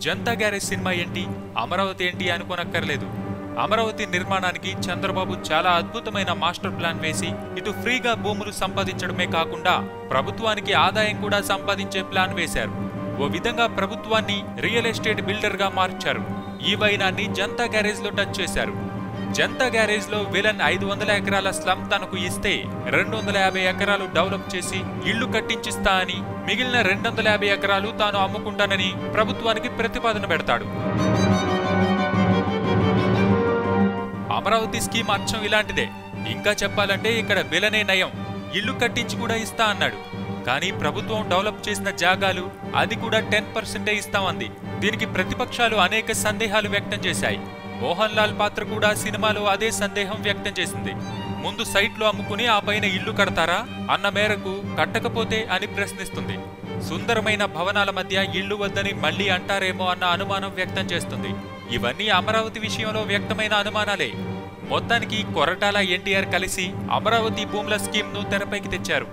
Janata garage cinema ఏంటి, అమరావతి ఏంటి అనుకోనక్కర్లేదు. అమరావతి నిర్మాణానికి చంద్రబాబు చాలా అద్భుతమైన మాస్టర్ ప్లాన్ వేసి ఇటు ఫ్రీగా భూములు సంపాదించడమే కాకుండా ప్రభుత్వానికి ఆదాయం కూడా సంపాదించే ప్లాన్ వేశారు. ఓ విధంగా ప్రభుత్వాన్ని రియల్ ఎస్టేట్ బిల్డర్ గా మార్చారు. ఈ వైనాన్ని జనతా గ్యారేజ్ లో టచ్ చేశారు. జనతా గ్యారేజ్ లో విలన్ 500 ఎకరాల స్లమ్ తనకు ఇస్తే 250 ఎకరాలు డెవలప్ చేసి ఇళ్లు కట్టించిస్తా అని, మిగిలిన 250 ఎకరాలు తాను అమ్ముకుంటానని ప్రభుత్వానికి ప్రతిపాదన పెడతాడు. అమరావతి స్కీమ్ అచ్చం ఇలాంటిదే. ఇంకా చెప్పాలంటే ఇక్కడ విలనే నయం, ఇళ్లు కట్టించి కూడా ఇస్తా అన్నాడు. కానీ ప్రభుత్వం డెవలప్ చేసిన జాగాలు అది కూడా 10% ఇస్తామంది. దీనికి ప్రతిపక్షాలు అనేక సందేహాలు వ్యక్తం చేశాయి. మోహన్ లాల్ పాత్ర కూడా సినిమాలో అదే సందేహం వ్యక్తం చేసింది. ముందు సైట్లో అమ్ముకుని ఆ పైన ఇల్లు కడతారా అన్న మేరకు కట్టకపోతే అని ప్రశ్నిస్తుంది. సుందరమైన భవనాల మధ్య ఇళ్లు వద్దని మళ్లీ అంటారేమో అన్న అనుమానం వ్యక్తం చేస్తుంది. ఇవన్నీ అమరావతి విషయంలో వ్యక్తమైన అనుమానాలే. మొత్తానికి కొరటాల ఎన్టీఆర్ కలిసి అమరావతి భూముల స్కీమ్ను తెరపైకి తెచ్చారు.